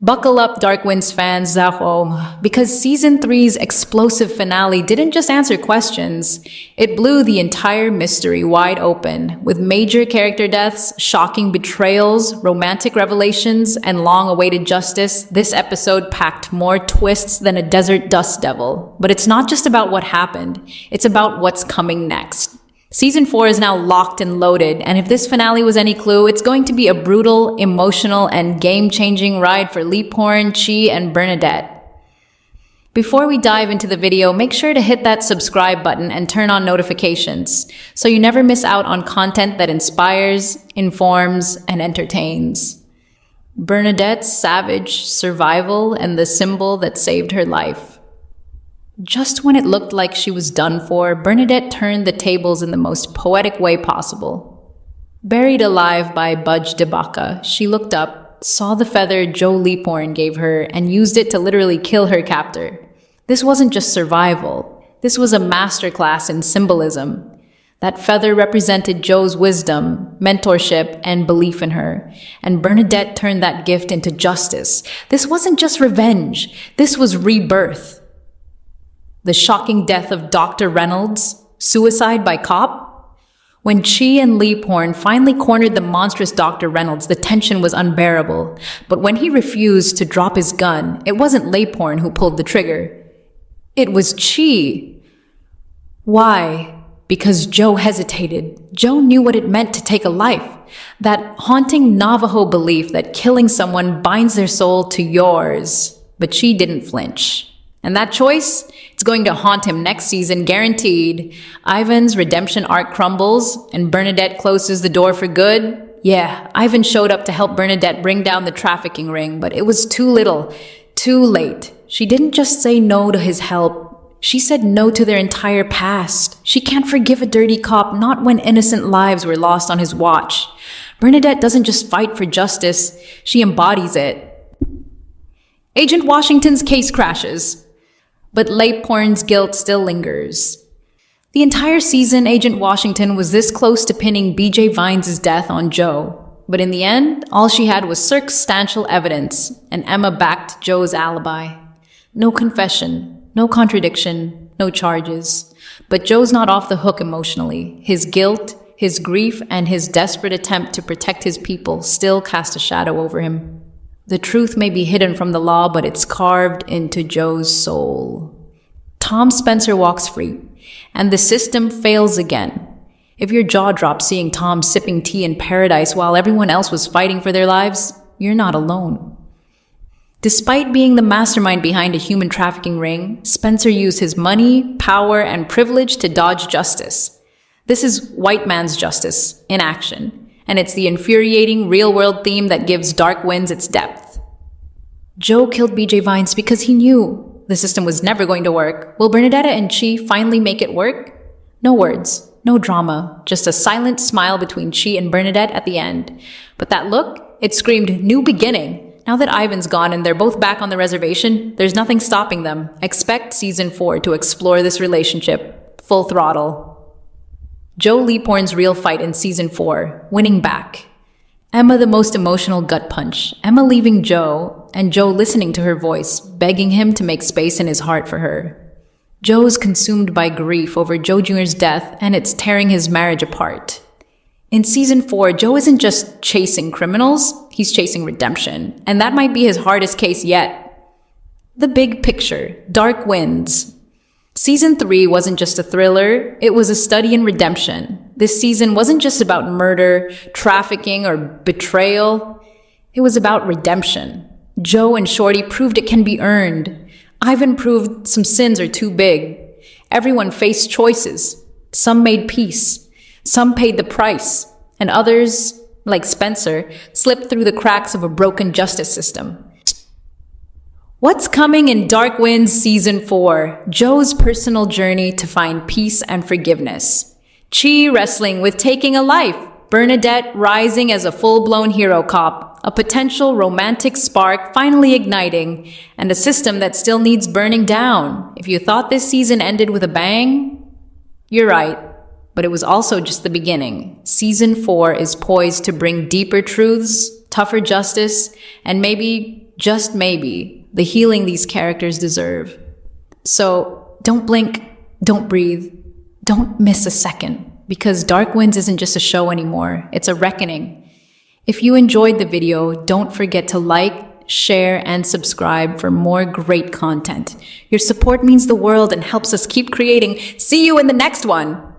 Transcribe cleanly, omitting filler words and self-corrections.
Buckle up, Dark Winds fans, Zahn, because Season 3's explosive finale didn't just answer questions, it blew the entire mystery wide open, with major character deaths, shocking betrayals, romantic revelations, and long-awaited justice. This episode packed more twists than a desert dust devil. But it's not just about what happened, it's about what's coming next. Season 4 is now locked and loaded, and if this finale was any clue, it's going to be a brutal, emotional, and game-changing ride for Leaphorn, Chee, and Bernadette. Before we dive into the video, make sure to hit that subscribe button and turn on notifications, so you never miss out on content that inspires, informs, and entertains. Bernadette's savage survival and the symbol that saved her life. Just when it looked like she was done for, Bernadette turned the tables in the most poetic way possible. Buried alive by Budge DeBaca, she looked up, saw the feather Joe Leaporn gave her, and used it to literally kill her captor. This wasn't just survival. This was a masterclass in symbolism. That feather represented Joe's wisdom, mentorship, and belief in her. And Bernadette turned that gift into justice. This wasn't just revenge. This was rebirth. The shocking death of Dr. Reynolds, suicide by cop? When Chee and Leaporn finally cornered the monstrous Dr. Reynolds, the tension was unbearable. But when he refused to drop his gun, it wasn't Leaporn who pulled the trigger. It was Chee. Why? Because Joe hesitated. Joe knew what it meant to take a life. That haunting Navajo belief that killing someone binds their soul to yours. But Chee didn't flinch. And that choice, it's going to haunt him next season, guaranteed. Ivan's redemption arc crumbles, and Bernadette closes the door for good. Yeah, Ivan showed up to help Bernadette bring down the trafficking ring, but it was too little, too late. She didn't just say no to his help. She said no to their entire past. She can't forgive a dirty cop, not when innocent lives were lost on his watch. Bernadette doesn't just fight for justice, she embodies it. Agent Washington's case crashes. But Leaporn's guilt still lingers. The entire season, Agent Washington was this close to pinning BJ Vines' death on Joe. But in the end, all she had was circumstantial evidence, and Emma backed Joe's alibi. No confession, no contradiction, no charges. But Joe's not off the hook emotionally. His guilt, his grief, and his desperate attempt to protect his people still cast a shadow over him. The truth may be hidden from the law, but it's carved into Joe's soul. Tom Spencer walks free, and the system fails again. If your jaw drops seeing Tom sipping tea in paradise while everyone else was fighting for their lives, you're not alone. Despite being the mastermind behind a human trafficking ring, Spencer used his money, power, and privilege to dodge justice. This is white man's justice in action. And it's the infuriating real-world theme that gives Dark Winds its depth. Joe killed BJ Vines because he knew the system was never going to work. Will Bernadette and Chee finally make it work? No words, no drama, just a silent smile between Chee and Bernadette at the end. But that look, it screamed new beginning. Now that Ivan's gone and they're both back on the reservation, there's nothing stopping them. Expect Season 4 to explore this relationship, full throttle. Joe Leaporn's real fight in Season 4, winning back. Emma the most emotional gut punch. Emma leaving Joe, and Joe listening to her voice, begging him to make space in his heart for her. Joe's consumed by grief over Joe Jr.'s death, and it's tearing his marriage apart. In Season 4, Joe isn't just chasing criminals, he's chasing redemption. And that might be his hardest case yet. The big picture, Dark Winds. Season 3 wasn't just a thriller, it was a study in redemption. This season wasn't just about murder, trafficking, or betrayal. It was about redemption. Joe and Shorty proved it can be earned. Ivan proved some sins are too big. Everyone faced choices. Some made peace. Some paid the price. And others, like Spencer, slipped through the cracks of a broken justice system. What's coming in Dark Winds Season 4? Joe's personal journey to find peace and forgiveness. Chee wrestling with taking a life. Bernadette rising as a full-blown hero cop. A potential romantic spark finally igniting. And a system that still needs burning down. If you thought this season ended with a bang, you're right. But it was also just the beginning. Season 4 is poised to bring deeper truths, tougher justice, and maybe, just maybe, the healing these characters deserve. So don't blink, don't breathe, don't miss a second, because Dark Winds isn't just a show anymore, it's a reckoning. If you enjoyed the video, don't forget to like, share, and subscribe for more great content. Your support means the world and helps us keep creating. See you in the next one!